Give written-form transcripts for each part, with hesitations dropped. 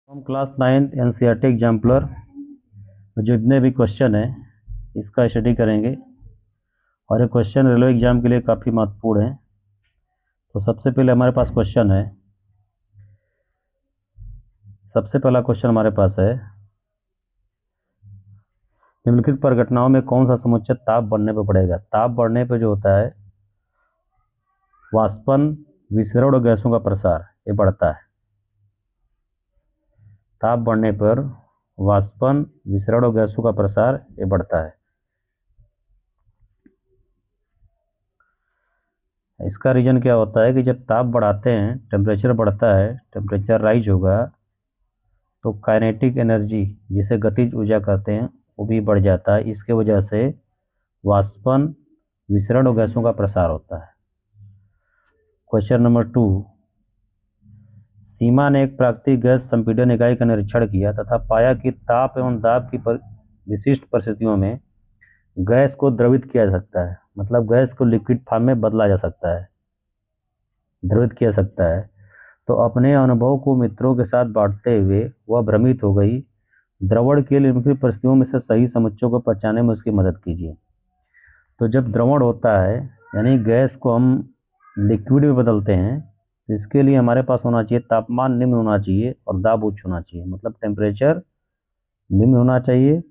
हम class 9 NCERT exemplar जितने भी क्वेश्चन हैं इसका स्टडी करेंगे और ये क्वेश्चन रेलवे एग्जाम के लिए काफ़ी महत्वपूर्ण है। तो सबसे पहले हमारे पास क्वेश्चन है, सबसे पहला क्वेश्चन हमारे पास है, निम्नलिखित परिघटनाओं में कौन सा समुच्चय ताप बढ़ने पर बढ़ेगा। ताप बढ़ने पर जो होता है वाष्पन, विसरण और गैसों का प्रसार ये बढ़ता है। ताप बढ़ने पर वाष्पन, विसरण और गैसों का प्रसार ये बढ़ता है। इसका रीजन क्या होता है कि जब ताप बढ़ाते हैं, टेम्परेचर बढ़ता है, टेम्परेचर राइज होगा तो काइनेटिक एनर्जी जिसे गतिज ऊर्जा कहते हैं वो भी बढ़ जाता है। इसके वजह से वाष्पन, विसरण और गैसों का प्रसार होता है। क्वेश्चन नंबर 2, सीमा ने एक प्राकृतिक गैस संपीड़न इकाई का निरीक्षण किया तथा पाया कि ताप एवं दाब की विशिष्ट परिस्थितियों में गैस को द्रवित किया जा सकता है, मतलब गैस को लिक्विड फॉर्म में बदला जा सकता है, द्रवित किया जा सकता है। तो अपने अनुभव को मित्रों के साथ बांटते हुए वह भ्रमित हो गई। द्रवण के निम्नलिखित परिस्थितियों में से सही समुच्चयों को पहचानने में उसकी मदद कीजिए। तो जब द्रवण होता है यानी गैस को हम लिक्विड में बदलते हैं, तो इसके लिए हमारे पास होना चाहिए तापमान निम्न होना चाहिए और दाब उच्च होना चाहिए, मतलब टेम्परेचर निम्न होना चाहिए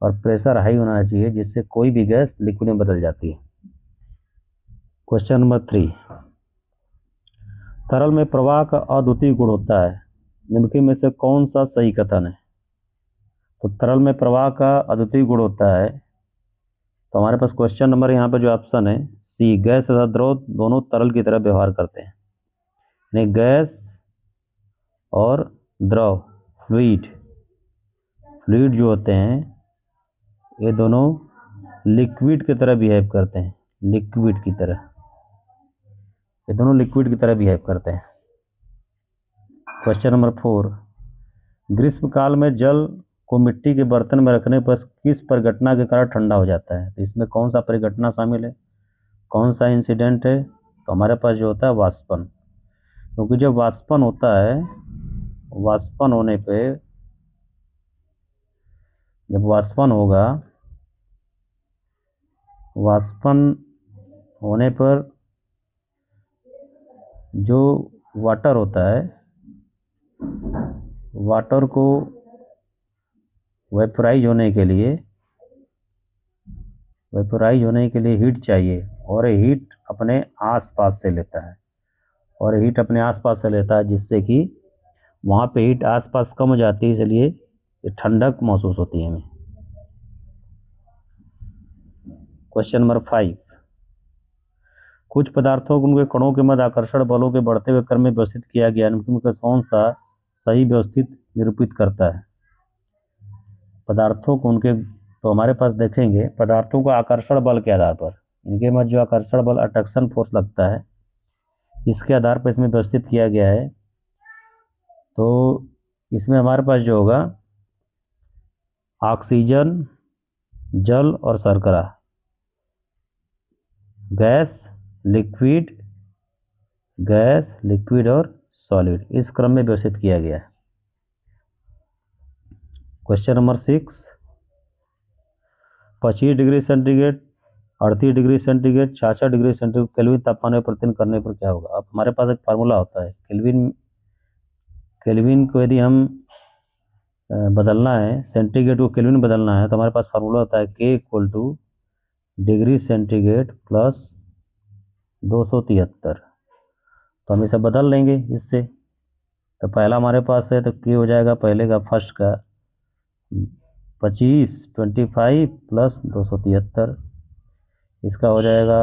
और प्रेशर हाई होना चाहिए, जिससे कोई भी गैस लिक्विड में बदल जाती है। क्वेश्चन नंबर 3, तरल में प्रवाह का अद्वितीय गुण होता है, निम्नलिखित में से कौन सा सही कथन है। तो तरल में प्रवाह का अद्वितीय गुण होता है, तो हमारे पास क्वेश्चन नंबर यहाँ पे जो ऑप्शन है सी, गैस तथा द्रव दोनों तरल की तरह व्यवहार करते हैं। यानी गैस और द्रव, फ्लूइड जो होते हैं ये दोनों लिक्विड की तरह बिहेव करते हैं, लिक्विड की तरह, ये दोनों लिक्विड की तरह बिहेव करते हैं। क्वेश्चन नंबर 4, ग्रीष्म काल में जल को मिट्टी के बर्तन में रखने पर किस परिघटना के कारण ठंडा हो जाता है। तो इसमें कौन सा परिघटना शामिल है, कौन सा इंसिडेंट है। तो हमारे पास जो होता है वाष्पन, क्योंकि जब वाष्पन होता है, वाष्पन होने पे, जब वाष्पन होगा, वाष्पन होने पर जो वाटर होता है, वाटर को वेपराइज होने के लिए हीट चाहिए और हीट अपने आसपास से लेता है, और हीट अपने आसपास से लेता है जिससे कि वहाँ पे हीट आसपास कम हो जाती है, इसलिए ठंडक महसूस होती है हमें। क्वेश्चन नंबर 5, कुछ पदार्थों को उनके कणों के मध्य आकर्षण बलों के बढ़ते हुए क्रम में व्यवस्थित किया गया, इनमें कौन सा सही व्यवस्थित निरूपित करता है। पदार्थों को उनके, तो हमारे पास देखेंगे पदार्थों का आकर्षण बल के आधार पर, इनके मध्य जो आकर्षण बल अट्रैक्शन फोर्स लगता है, इसके आधार पर इसमें व्यवस्थित किया गया है। तो इसमें हमारे पास जो होगा ऑक्सीजन, जल और शर्करा, गैस, लिक्विड और सॉलिड, इस क्रम में व्यवस्थित किया गया है। Question number 6, 25 degree centigrade, 38 degree centigrade, 66 degree centigrade kelvin तापमान में परिवर्तन करने पर क्या होगा। अब हमारे पास एक फार्मूला होता है, केल्विन को यदि हम बदलना है, सेंटीग्रेड को केल्विन बदलना है, तो हमारे पास फार्मूला होता है K = डिग्री सेंटीग्रेड प्लस 273। तो हम इसे बदल लेंगे इससे। तो पहला हमारे पास है तो K हो जाएगा पहले का, फर्स्ट का 25 प्लस 273, इसका हो जाएगा,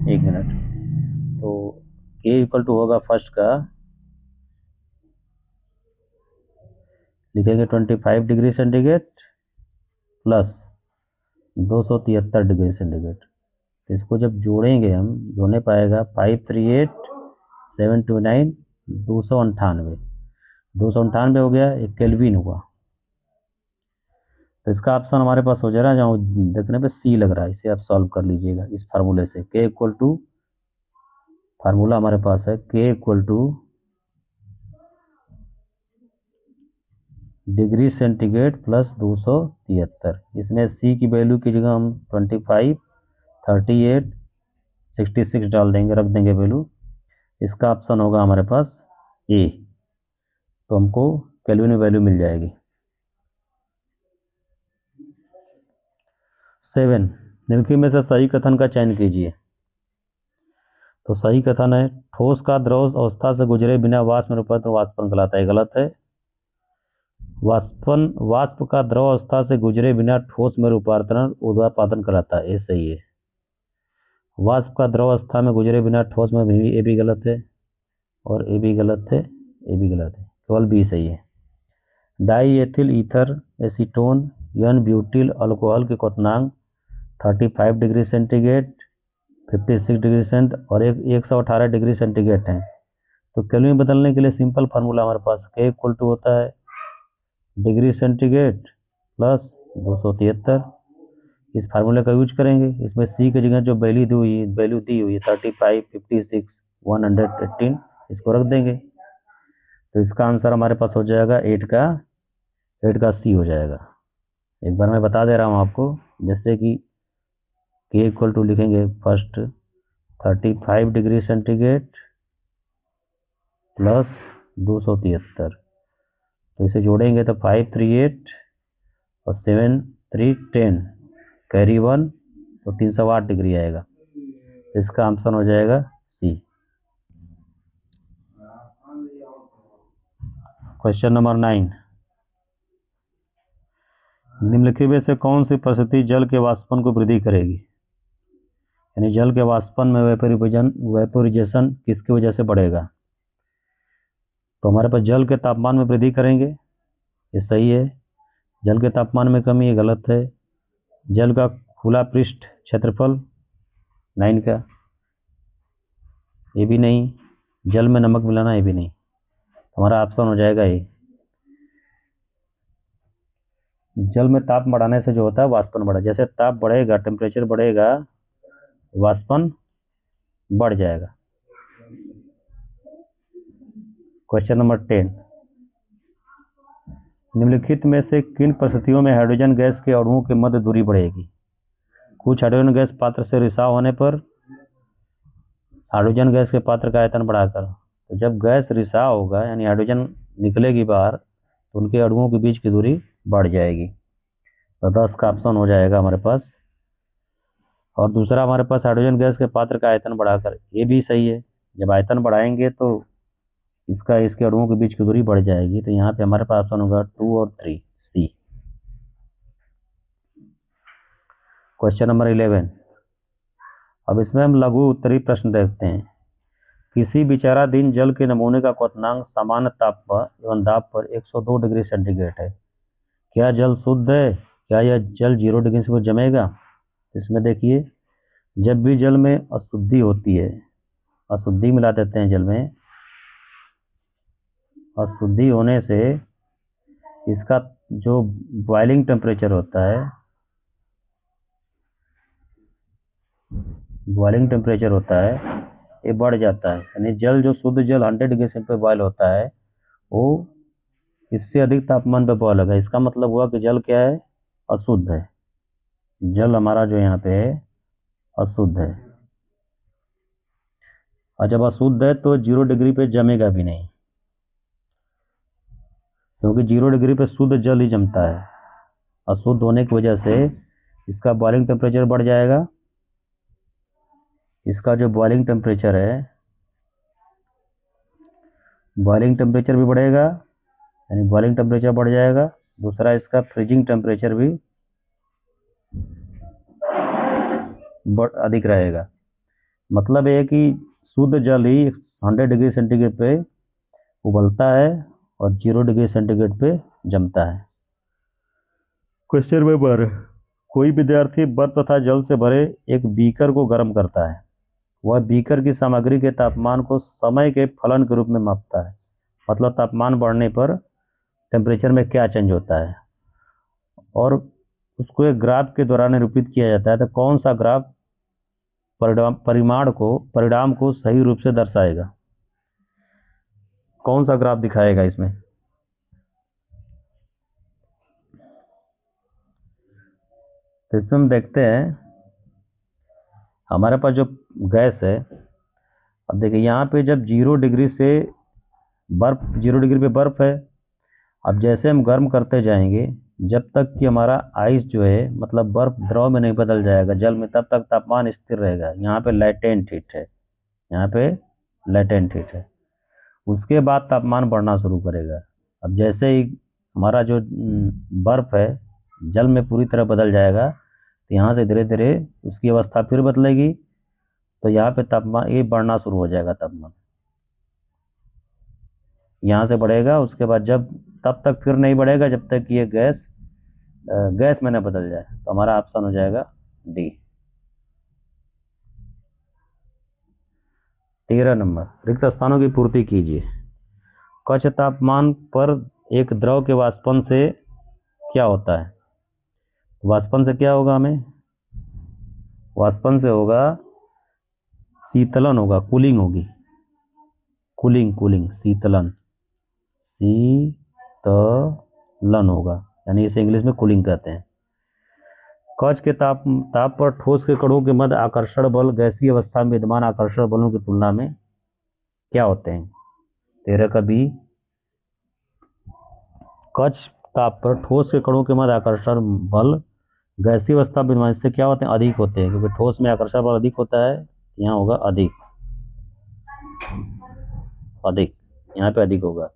एक मिनट, तो K = होगा फर्स्ट का, लिखेंगे 25 degree centigrade plus 273 degree centigrade. तो इसको जब जोड़ेंगे हम, जोड़ने पाएगा 538,729, 298 हो गया, एक केल्विन हुआ। तो इसका ऑप्शन हमारे पास हो जा रहा है, जहाँ देखने पे सी लग रहा है, इसे आप सॉल्व कर लीजिएगा इस फार्मूले से। K = फार्मूला हमारे पास है K = डिग्री सेंटीग्रेड प्लस 273। इसमें सी की वैल्यू की जगह हम 25, 38, 66 डाल देंगे, रख देंगे वैल्यू। इसका ऑप्शन होगा हमारे पास ए। तो हमको केल्विन में वैल्यू मिल जाएगी। 7, निम्नलिखित में से सही कथन का चयन कीजिए। तो सही कथन है, ठोस का द्रव अवस्था से गुजरे बिना वाष्प में रूपांतरण वाष्पन कहलाता है। गलत है। वाष्प का द्रव अवस्था से गुजरे बिना ठोस में रूपांतरण ऊर्ध्वापातन कहलाता है। ये सही है। वाष्प का द्रव अवस्था में गुजरे बिना ठोस में भी, ये भी गलत है, और ये भी गलत है, ये भी गलत है, केवल बी सही है। Diethyl ether acetone n butyl alcohol के क्वथनांक 35 डिग्री सेंटीग्रेड, 56 डिग्री सेंट और 118 डिग्री सेंटीग्रेड है। तो केल्विन में बदलने के लिए सिंपल फार्मूला हमारे पास K इक्वल टू होता है डिग्री सेंटीग्रेड प्लस 273। इस फार्मूले का यूज करेंगे। इसमें सी की जगह जो वैल्यू दी हुई है 35, 56, 118, इसको रख देंगे। तो इसका आंसर हमारे पास हो जाएगा 8 का सी हो जाएगा। एक बार मैं बता दे रहा हूँ आपको, जैसे कि K इक्वल टू लिखेंगे फर्स्ट 35 डिग्री सेंटीग्रेड प्लस 273। तो इसे जोड़ेंगे तो 5, 3, 8 और 7, 3, 10 कैरी 1, तो 308 डिग्री आएगा। इसका आंसर हो जाएगा सी। क्वेश्चन नंबर 9, निम्नलिखित में से कौन सी परिस्थिति जल के वाष्पन को वृद्धि करेगी? यानी जल के वाष्पन में वेपोरिजेशन किसकी वजह से बढ़ेगा? तो हमारे पास जल के तापमान में वृद्धि करेंगे, ये सही है। जल के तापमान में कमी, ये गलत है। जल का खुला पृष्ठ क्षेत्रफल 9 का, ये भी नहीं। जल में नमक मिलाना, ये भी नहीं। हमारा ऑप्शन हो जाएगा ये। जल में ताप बढ़ाने से जो होता है वाष्पन बढ़ा, जैसे ताप बढ़ेगा, टेम्परेचर बढ़ेगा, वाष्पन बढ़ जाएगा। क्वेश्चन नंबर 10, निम्नलिखित में से किन परिस्थितियों में हाइड्रोजन गैस के अणुओं के मध्य दूरी बढ़ेगी? कुछ हाइड्रोजन गैस पात्र से रिसाव होने पर, हाइड्रोजन गैस के पात्र का आयतन बढ़ाकर। तो जब गैस रिसाव होगा, यानी हाइड्रोजन निकलेगी बाहर, तो उनके अणुओं के बीच की दूरी बढ़ जाएगी। तो 10 का ऑप्शन हो जाएगा हमारे पास। और दूसरा हमारे पास हाइड्रोजन गैस के पात्र का आयतन बढ़ाकर, ये भी सही है। जब आयतन बढ़ाएंगे तो इसके अणुओं के बीच की दूरी बढ़ जाएगी। तो यहाँ पे हमारे पास ऑप्शन होगा 2 और 3, सी। क्वेश्चन नंबर 11, अब इसमें हम लघु उत्तरीय प्रश्न देखते हैं। किसी विचाराधीन जल के नमूने का क्वथनांक सामान्य ताप पर एवं दाब पर 102 डिग्री सेंटीग्रेड है। क्या जल शुद्ध है? क्या यह जल 0 डिग्री से जमेगा? इसमें देखिए, जब भी जल में अशुद्धि होती है, अशुद्धि मिला देते हैं जल में, अशुद्धि होने से इसका जो बॉइलिंग टेम्परेचर होता है, बॉइलिंग टेम्परेचर होता है, ये बढ़ जाता है। यानी जल जो शुद्ध जल 100 डिग्री सेंटीग्रेड पे बॉयल होता है, वो इससे अधिक तापमान पे बॉयल होगा। इसका मतलब हुआ कि जल क्या है? अशुद्ध है। जल हमारा जो यहाँ पे है अशुद्ध है। और जब अशुद्ध है तो 0 डिग्री पे जमेगा भी नहीं, क्योंकि 0 डिग्री पे शुद्ध जल ही जमता है। अशुद्ध होने की वजह से इसका बॉइलिंग टेम्परेचर बढ़ जाएगा। इसका जो बॉइलिंग टेम्परेचर है, बॉइलिंग टेम्परेचर भी बढ़ेगा, यानी बॉइलिंग टेम्परेचर बढ़ जाएगा। दूसरा, इसका फ्रीजिंग टेम्परेचर भी अधिक रहेगा। मतलब ये है कि शुद्ध जल ही 100 डिग्री सेंटीग्रेड पे उबलता है और 0 डिग्री सेंटीग्रेड पे जमता है। क्वेश्चन नंबर, कोई विद्यार्थी बर्फ तथा जल से भरे एक बीकर को गर्म करता है। वह बीकर की सामग्री के तापमान को समय के फलन के रूप में मापता है। मतलब तापमान बढ़ने पर टेम्परेचर में क्या चेंज होता है, और उसको एक ग्राफ के द्वारा निरूपित किया जाता है। तो कौन सा ग्राफ परिणाम को सही रूप से दर्शाएगा? कौन सा ग्राफ दिखाएगा इसमें? तो इसमें हम देखते हैं हमारे पास जो गैस है, अब देखिए यहाँ पे जब 0 डिग्री से बर्फ, 0 डिग्री पे बर्फ है, अब जैसे हम गर्म करते जाएंगे जब तक कि हमारा आइस जो है मतलब बर्फ द्रव में नहीं बदल जाएगा जल में, तब तक तापमान स्थिर रहेगा। यहाँ पे लेटेंट हीट है, यहाँ पे लेटेंट हीट है। उसके बाद तापमान बढ़ना शुरू करेगा। अब जैसे ही हमारा जो बर्फ है जल में पूरी तरह बदल जाएगा, तो यहाँ से धीरे धीरे उसकी अवस्था फिर बदलेगी, तो यहाँ पे तापमान ये बढ़ना शुरू हो जाएगा। तापमान यहाँ से बढ़ेगा, उसके बाद जब तब तक फिर नहीं बढ़ेगा जब तक कि ये गैस में न बदल जाए। तो हमारा ऑप्शन हो जाएगा डी। 13 नंबर, रिक्त स्थानों की पूर्ति कीजिए। कक्ष तापमान पर एक द्रव के वाष्पन से क्या होता है? वाष्पन से क्या होगा? हमें वाष्पन से होगा शीतलन होगा, कूलिंग होगी, कूलिंग शीतलन होगा, यानी इसे इंग्लिश में कूलिंग कहते हैं। कक्ष के ताप पर ठोस के कणों के मध्य आकर्षण बल गैसीय अवस्था में विद्यमान आकर्षण बलों की तुलना में क्या होते हैं? 13 का बी। कक्ष ताप पर ठोस के कणों के मध्य आकर्षण बल गैसीय अवस्था में विद्यमान से क्या होते हैं? अधिक होते हैं, क्योंकि ठोस में आकर्षण बल अधिक होता है। यहाँ होगा अधिक, यहाँ पे अधिक होगा।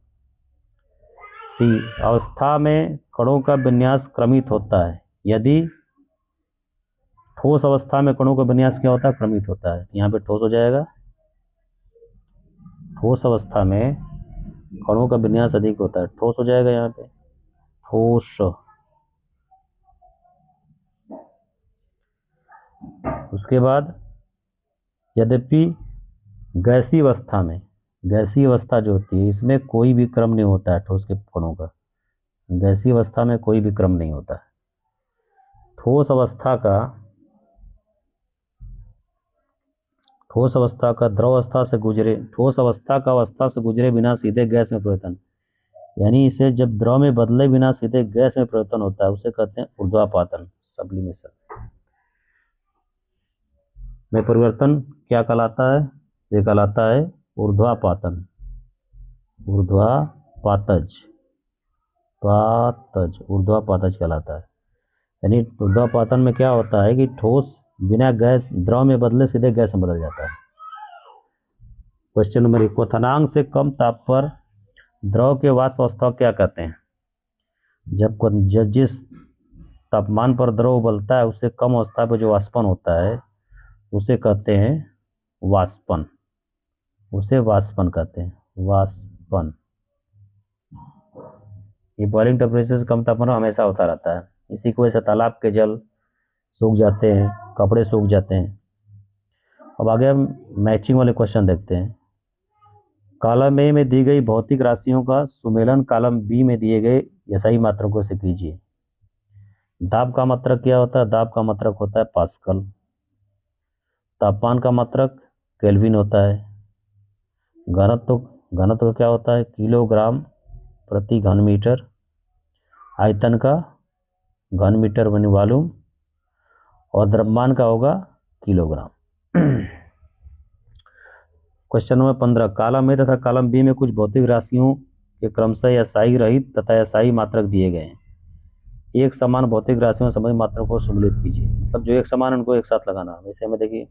सी, अवस्था में कणों का विन्यास क्रमित होता है। यदि ठोस अवस्था में कणों का विन्यास क्या होता है? क्रमित होता है। यहाँ पे ठोस हो जाएगा। ठोस अवस्था में कणों का विन्यास अधिक होता है, ठोस हो जाएगा यहाँ पे ठोस। उसके बाद यद्यपि गैसीय अवस्था जो होती है इसमें कोई भी क्रम नहीं होता है ठोस के कणों का। गैसीय अवस्था में कोई भी क्रम नहीं होता है। ठोस अवस्था का द्रव अवस्था से गुजरे बिना सीधे गैस में परिवर्तन, यानी इसे जब द्रव में बदले बिना सीधे गैस में परिवर्तन होता है उसे कहते हैं ऊर्ध्वापातन, सब्लिमेशन में परिवर्तन क्या कहलाता है? ये कहलाता है ऊर्ध्वापातन, ऊर्ध्वापातज कहलाता है। यानी ऊर्ध्वापातन में क्या होता है कि ठोस बिना गैस द्रव में बदले सीधे गैस में बदल जाता है। क्वेश्चन नंबर 1, क्वथनांक से कम ताप पर द्रव के वाष्प अवस्था क्या कहते हैं? जब जिस तापमान पर द्रव उबलता है उससे कम अवस्था पर जो वाष्पन होता है उसे कहते हैं वाष्पन, उसे वाष्पन कहते हैं, वाष्पन। ये बॉइलिंग टेम्परेचर से कम तापमान हमेशा होता रहता है। इसी की वजह से तालाब के जल सूख जाते हैं, कपड़े सूख जाते हैं। अब आगे हम मैचिंग वाले क्वेश्चन देखते हैं। कॉलम ए में दी गई भौतिक राशियों का सुमेलन कॉलम बी में दिए गए एसआई मात्रकों से कीजिए। दाब का मात्रक क्या होता है? दाब का मात्रक होता है पास्कल। तापमान का मात्रक केल्विन होता है। घनत्व क्या होता है? किलोग्राम प्रति घन मीटर। आयतन का घन मीटर बनी वॉल्यूम, और द्रव्यमान का होगा kilogram. Question number 15, column A तथा कॉलम बी में कुछ भौतिक राशियों के क्रमशः एसआई रहित तथा एसआई मात्रक दिए गए हैं। एक समान भौतिक राशियों में संबंधित मात्रकों को सम्मिलित कीजिए। मतलब जो एक समान उनको एक साथ लगाना। वैसे में देखिए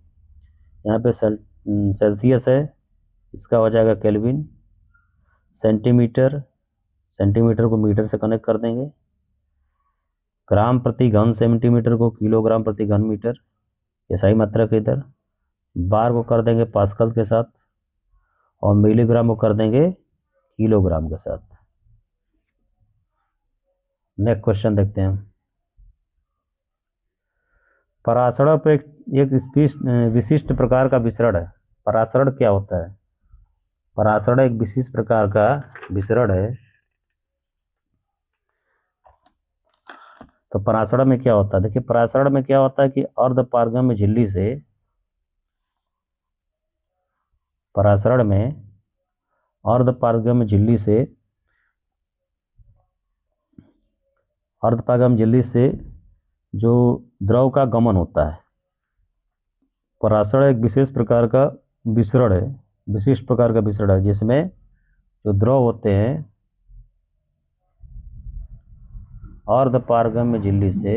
यहाँ पे सेल्सियस है, इसका हो जाएगा केल्विन। सेंटीमीटर को मीटर से कनेक्ट कर देंगे। ग्राम प्रति घन सेंटीमीटर को किलोग्राम प्रति घन मीटर, एसआई मात्रक इधर। बार को कर देंगे पास्कल के साथ, और मिलीग्राम को कर देंगे किलोग्राम के साथ। नेक्स्ट क्वेश्चन देखते हैं। परासरण पर एक विशिष्ट प्रकार का विसरण है। परासरण क्या होता है? परासरण एक विशिष्ट प्रकार का विसरण है। तो परासरण में क्या होता है? देखिए परासरण में क्या होता है कि अर्धपारगम्य झिल्ली से जो द्रव का गमन होता है। परासरण एक विशेष प्रकार का विसरण है, विशिष्ट प्रकार का विसरण है, जिसमें जो द्रव होते हैं अर्धपारगम्य झिल्ली से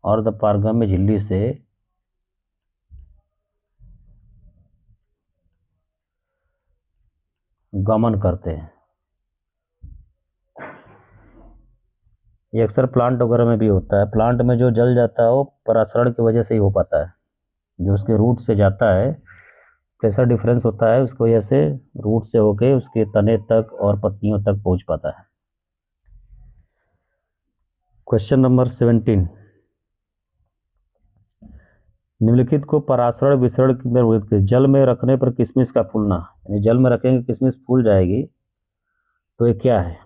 अर्धपारगम्य झिल्ली से गमन करते हैं। ये अक्सर प्लांट वगैरह में भी होता है। प्लांट में जो जल जाता है वो परासरण की वजह से ही हो पाता है। जो उसके रूट से जाता है, कैसा डिफरेंस होता है, उसकी वजह से रूट से होके उसके तने तक और पत्तियों तक पहुंच पाता है। क्वेश्चन नंबर 17, निम्नलिखित को परासरण विसरण में वर्णित करें। जल में रखने पर किशमिश का फूलना, यानी जल में रखेंगे किशमिश फूल जाएगी, तो ये क्या है?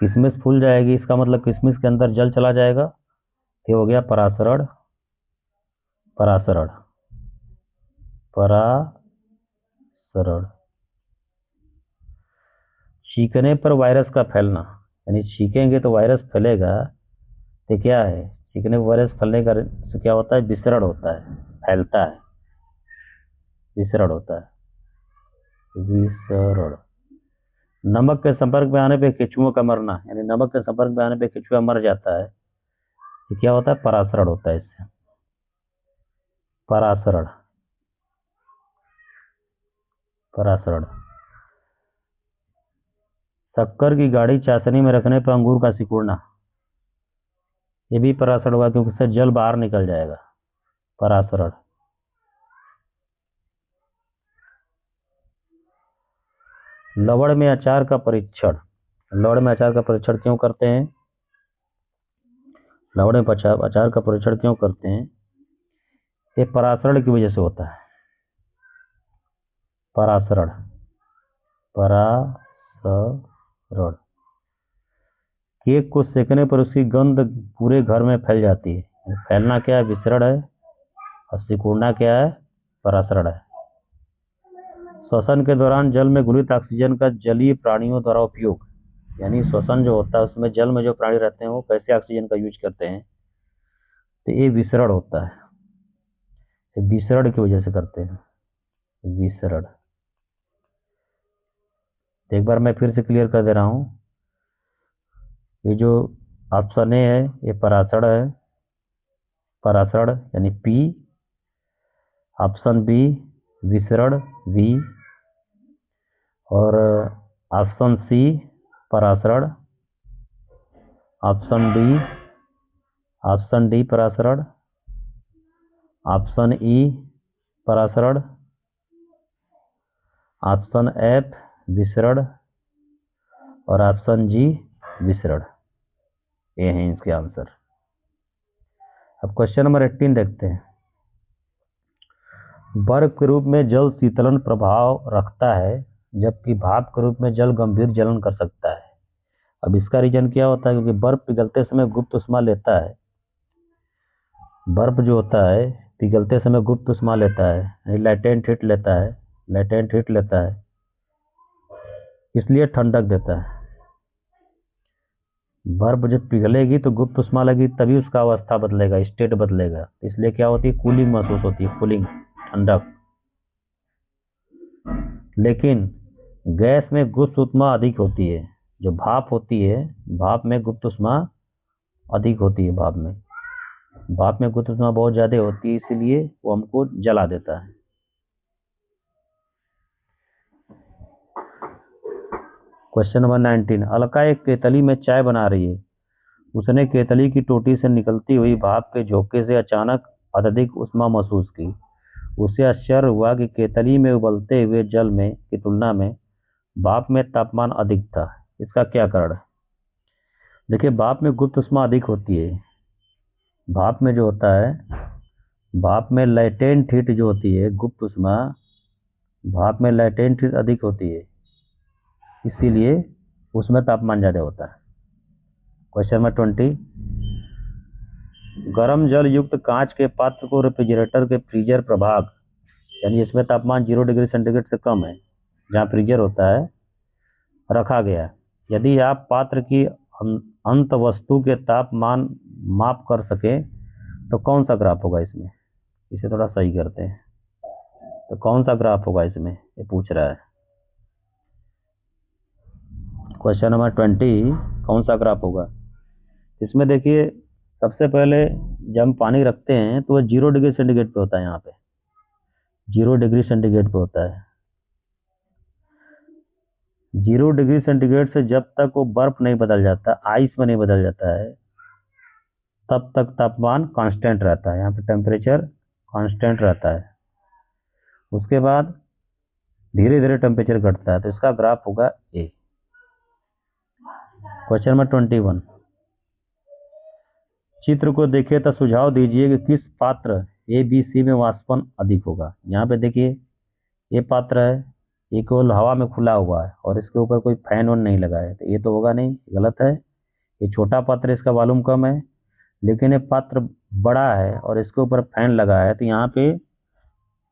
किशमिश फूल जाएगी, इसका मतलब किशमिश के अंदर जल चला जाएगा। ये हो गया परासरण। परासरण छींकने पर वायरस का फैलना, यानी छींकेंगे तो वायरस फैलेगा। तो क्या है? छींकने पर वायरस फैलने का से क्या होता है? विसरण होता है, फैलता है, विसरण होता है, विसरण। नमक के संपर्क में आने पे केंचुओं का मरना, यानी नमक के संपर्क में आने पे केंचुआ मर जाता है, ये क्या होता है? परासरण होता है इससे। परासरण शक्कर की गाढ़ी चाशनी में रखने पर अंगूर का सिकुड़ना, ये भी परासरण होगा, क्योंकि इससे जल बाहर निकल जाएगा। परासरण। लवण में अचार का परीक्षण, लवण में अचार का परीक्षण क्यों करते हैं? लवण में अचार का परीक्षण क्यों करते हैं? ये परासरण की वजह से होता है। परासरण केक को सेकने पर उसकी गंध पूरे घर में फैल जाती है। फैलना क्या है? विसरण है, और सिकुड़ना क्या है? परासरण है। श्वसन के दौरान जल में घुलित ऑक्सीजन का जलीय प्राणियों द्वारा उपयोग, यानी श्वसन जो होता है उसमें जल में जो प्राणी रहते हैं वो कैसे ऑक्सीजन का यूज करते हैं, तो ये विसरण होता है। ये विसरण की वजह से करते हैं, विसरण। एक बार मैं फिर से क्लियर कर दे रहा हूं, ये जो ऑप्शन ए है ये परासरण है, परासरण यानी पी। ऑप्शन बी विसरण, वी। और ऑप्शन सी परासरण, ऑप्शन डी परासरण, ऑप्शन ई परासरण, ऑप्शन एफ विसरण, और ऑप्शन जी विसरण। ये हैं इसके आंसर। अब क्वेश्चन नंबर 18 देखते हैं। बर्फ के रूप में जल शीतलन प्रभाव रखता है, जबकि भाप के रूप में जल गंभीर जलन कर सकता है। अब इसका रीजन क्या होता है? क्योंकि बर्फ पिघलते समय गुप्त उष्मा लेता है। बर्फ जो होता है पिघलते समय गुप्त उष्मा लेता है, लैटेंट हीट लेता है, लैटेंट हीट लेता है, इसलिए ठंडक देता है। बर्फ जब पिघलेगी तो गुप्त उष्मा लगेगी, तभी उसका अवस्था बदलेगा, स्टेट बदलेगा, इसलिए क्या होती है? कूलिंग महसूस होती है, कूलिंग, ठंडक। लेकिन गैस में गुप्त उष्मा अधिक होती है। जो भाप होती है, भाप में गुप्त उष्मा अधिक होती है। भाप में गुप्त उष्मा बहुत ज्यादा होती है, इसलिए वो हमको जला देता है। क्वेश्चन नंबर 19, अलका एक केतली में चाय बना रही है। उसने केतली की टोटी से निकलती हुई भाप के झोंके से अचानक अत्यधिक उष्मा महसूस की। उसे आश्चर्य हुआ कि केतली में उबलते हुए जल में की तुलना में भाप में तापमान अधिक था। इसका क्या कारण है? देखिए, भाप में गुप्त उष्मा अधिक होती है। भाप में जो होता है, भाप में लैटेंट हीट जो होती है, गुप्त उष्मा, भाप में लैटेंट हीट अधिक होती है, इसीलिए उसमें तापमान ज़्यादा होता है। क्वेश्चन नंबर 20, गर्म जल युक्त कांच के पात्र को रेफ्रिजरेटर के फ्रीजर प्रभाग यानी इसमें तापमान 0 डिग्री सेंटीग्रेड से कम है, जहाँ फ्रीजर होता है, रखा गया है। यदि आप पात्र की अंत वस्तु के तापमान माप कर सके तो कौन सा ग्राफ होगा इसमें? इसे थोड़ा सही करते हैं। तो कौन सा ग्राफ होगा इसमें, ये पूछ रहा है। क्वेश्चन नंबर 20, कौन सा ग्राफ होगा इसमें? देखिए, सबसे पहले जब हम पानी रखते हैं तो वह 0 डिग्री सेंटीग्रेड पे होता है। यहाँ पे 0 डिग्री सेंटीग्रेड पे होता है। 0 डिग्री सेंटीग्रेड से जब तक वो बर्फ नहीं बदल जाता, आइस में नहीं बदल जाता है, तब तक तापमान कांस्टेंट रहता है। यहाँ पे टेम्परेचर कांस्टेंट रहता है। उसके बाद धीरे धीरे टेम्परेचर घटता है, तो इसका ग्राफ होगा ए। क्वेश्चन नंबर 21, चित्र को देखिए तो सुझाव दीजिए कि किस पात्र ए बी सी में वाष्पन अधिक होगा। यहाँ पे देखिए, ये पात्र है, ये केवल हवा में खुला हुआ है और इसके ऊपर कोई फैन वैन नहीं लगा है, तो ये तो होगा नहीं, गलत है। ये छोटा पात्र, इसका वॉल्यूम कम है। लेकिन ये पात्र बड़ा है और इसके ऊपर फैन लगा है, तो यहाँ पे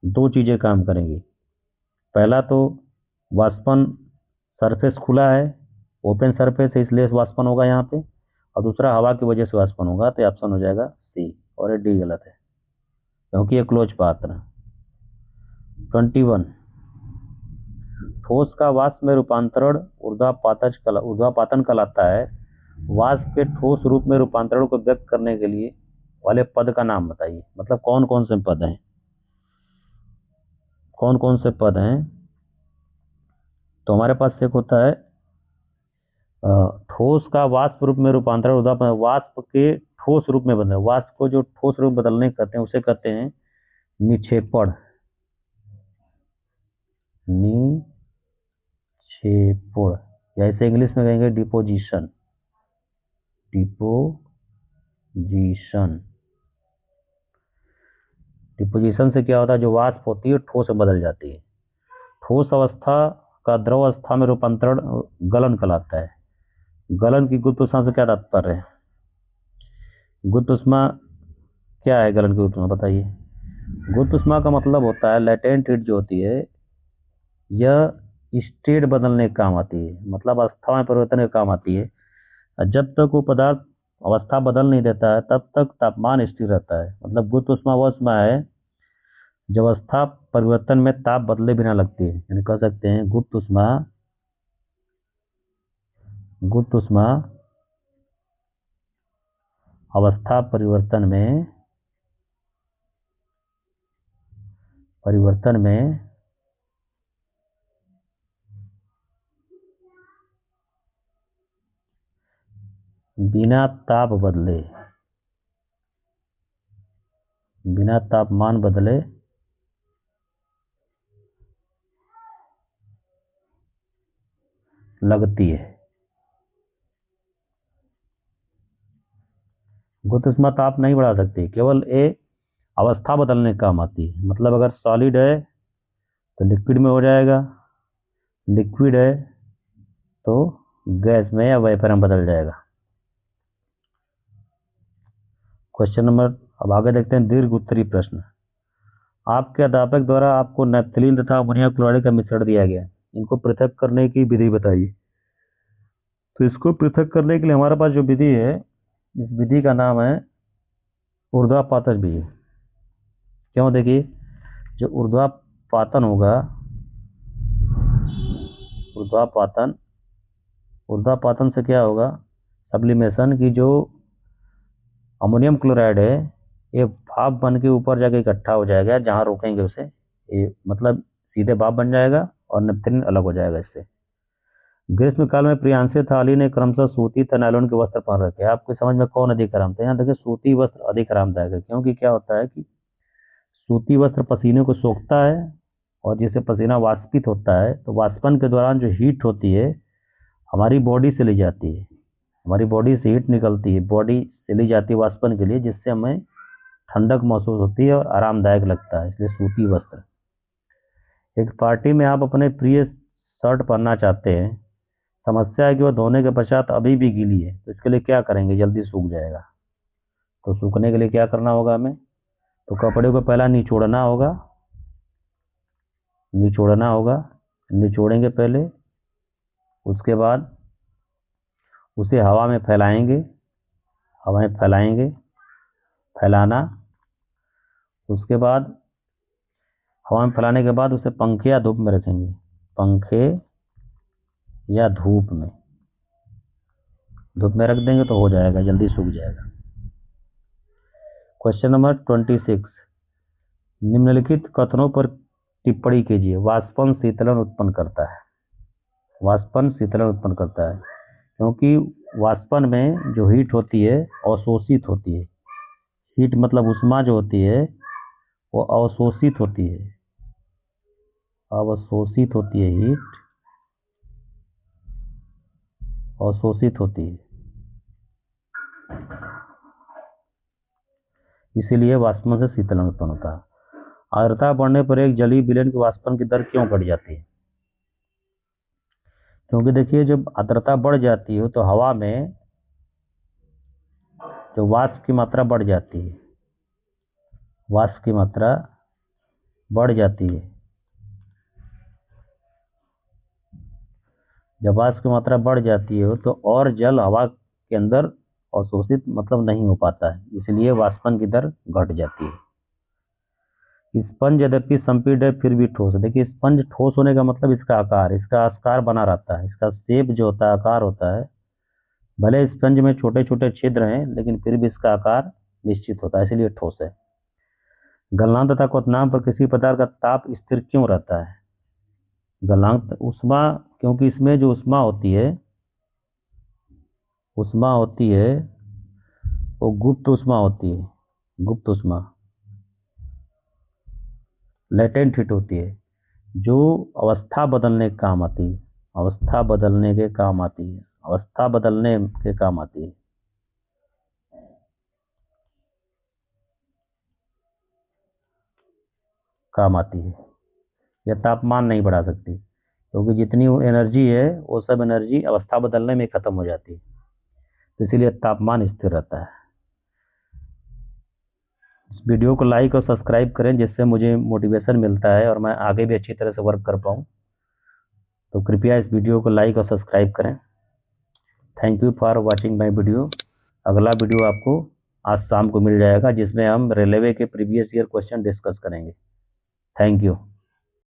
दो चीज़ें काम करेंगी। पहला तो वाष्पन सरफेस खुला है, ओपन सरफेस है, इसलिए वाष्पन होगा यहाँ पे। और दूसरा हवा की वजह से वाष्पन होगा, तो ऑप्शन हो जाएगा सी, और ये डी गलत है क्योंकि ये क्लोज पात्र। 21, ठोस का वाष्प में रूपांतरण ऊर्ध्वापातन कहलाता है। वाष्प के ठोस रूप में रूपांतरण को व्यक्त करने के लिए वाले पद का नाम बताइए। मतलब कौन कौन से पद हैं, कौन कौन से पद हैं? तो हमारे पास एक होता है ठोस का वाष्प रूप में रूपांतरण, वाष्प के ठोस रूप में बदलना। वाष्प को जो ठोस रूप बदलने कहते हैं उसे कहते हैं निक्षेपण। निक्षेपण, या इसे इंग्लिश में कहेंगे डिपोजिशन। डिपोजिशन, डिपोजिशन से क्या होता है, जो वाष्प होती है ठोस में बदल जाती है। ठोस अवस्था का द्रव अवस्था में रूपांतरण गलन कहलाता है। गलन की गुरुत्व ऊष्मा से क्या तात्पर्य है? गुरुत्व ऊष्मा क्या है? गलन की गुरुत्व ऊष्मा बताइए। गुरुत्व ऊष्मा का मतलब होता है लेटेंट हीट जो होती है, यह स्टेट बदलने का काम आती है, मतलब अवस्था में परिवर्तन के काम आती है। जब तक वो पदार्थ अवस्था बदल नहीं देता है तब तक तापमान स्थिर रहता है। मतलब गुरुत्व ऊष्मा वह ऊष्मा है जब अवस्था परिवर्तन में ताप बदले बिना लगती है। यानी कह सकते हैं गुरुत्व ऊष्मा अवस्था परिवर्तन में बिना ताप बदले, बिना तापमान बदले लगती है। गुरुत्व ऊष्मा ताप नहीं बढ़ा सकती, केवल ये अवस्था बदलने का काम आती है। मतलब अगर सॉलिड है तो लिक्विड में हो जाएगा, लिक्विड है तो गैस में या वेपर में बदल जाएगा। क्वेश्चन नंबर, अब आगे देखते हैं दीर्घ उत्तरी प्रश्न। आपके अध्यापक द्वारा आपको नैप्थलीन तथा अमोनियम क्लोराइड का मिश्रण दिया गया, इनको पृथक करने की विधि बताइए। तो इसको पृथक करने के लिए हमारे पास जो विधि है, इस विधि का नाम है ऊर्ध्वापातन विधि। क्यों? देखिए, जो ऊर्ध्वापातन होगा, ऊर्ध्वापातन से क्या होगा, सब्लिमेशन की जो अमोनियम क्लोराइड है ये भाप बन के ऊपर जाके इकट्ठा हो जाएगा, जहाँ रोकेंगे उसे, ये मतलब सीधे भाप बन जाएगा और नेपथलीन अलग हो जाएगा इससे। ग्रीष्म काल में प्रियांशु तथा अली ने क्रमशः सूती तथा नायलॉन के वस्त्र पहन रखे। आपकी समझ में कौन अधिक आराम था? यहाँ देखिए, सूती वस्त्र अधिक आरामदायक है, क्योंकि क्या होता है कि सूती वस्त्र पसीने को सोखता है और जिससे पसीना वाष्पित होता है, तो वाष्पन के दौरान जो हीट होती है हमारी बॉडी से ली जाती है, हमारी बॉडी से हीट निकलती है, बॉडी से ली जाती है वाष्पन के लिए, जिससे हमें ठंडक महसूस होती है और आरामदायक लगता है, इसलिए सूती वस्त्र। एक पार्टी में आप अपने प्रिय शर्ट पहनना चाहते हैं, समस्या है कि वह धोने के पश्चात अभी भी गीली है, तो इसके लिए क्या करेंगे? जल्दी सूख जाएगा। तो सूखने के लिए क्या करना होगा हमें? तो कपड़े को पहला निचोड़ना होगा, निचोड़ना होगा, निचोड़ेंगे पहले, उसके बाद उसे हवा में फैलाएंगे, हवा में फैलाएंगे, फैलाना, उसके बाद हवा में फैलाने के बाद उसे पंखे या धूप में रखेंगे, पंखे या धूप में, धूप में रख देंगे तो हो जाएगा, जल्दी सूख जाएगा। क्वेश्चन नंबर 26, निम्नलिखित कथनों पर टिप्पणी कीजिए। वाष्पन शीतलन उत्पन्न करता है, वाष्पन शीतलन उत्पन्न करता है, क्योंकि वाष्पन में जो हीट होती है अवशोषित होती है। हीट मतलब उष्मा जो होती है वो अवशोषित होती है, अवशोषित होती है, हीट अवशोषित होती है, इसीलिए वाष्पन से शीतलन उत्पन्न होता है। आर्द्रता बढ़ने पर एक जलीय विलयन के वाष्पन की दर क्यों बढ़ जाती है? क्योंकि देखिए जब आर्द्रता बढ़ जाती है तो हवा में जो वाष्प की मात्रा बढ़ जाती है, वाष्प की मात्रा बढ़ जाती है। जब वाष्प की मात्रा बढ़ जाती है तो और जल हवा के अंदर अवशोषित मतलब नहीं हो पाता है, इसलिए वाष्पन की दर घट जाती है। स्पंज यद्यपि संपीड है फिर भी ठोस है। देखिए स्पंज ठोस होने का मतलब इसका आकार बना रहता है, इसका शेप जो होता है, आकार होता है। भले स्पंज में छोटे छोटे छिद्र हैं लेकिन फिर भी इसका आकार निश्चित होता है, इसलिए ठोस है। गलनांक तथा क्वथनांक पर किसी पदार्थ का ताप स्थिर क्यों रहता है? गलनांक उष्मा, क्योंकि इसमें जो उष्मा होती है वो गुप्त उष्मा होती है, गुप्त उष्मा, लेटेंट हीट होती है, जो अवस्था बदलने के काम आती है, अवस्था बदलने के काम आती है, अवस्था बदलने के काम आती है। काम आती है। यह तापमान नहीं बढ़ा सकती, क्योंकि जितनी एनर्जी है वो सब एनर्जी अवस्था बदलने में खत्म हो जाती है, तो इसीलिए तापमान स्थिर रहता है। इस वीडियो को लाइक और सब्सक्राइब करें, जिससे मुझे मोटिवेशन मिलता है और मैं आगे भी अच्छी तरह से वर्क कर पाऊँ। तो कृपया इस वीडियो को लाइक और सब्सक्राइब करें। Thank you for watching my video. अगला वीडियो आपको आज शाम को मिल जाएगा, जिसमें हम रेलवे के प्रीवियस ईयर क्वेश्चन डिस्कस करेंगे। Thank you.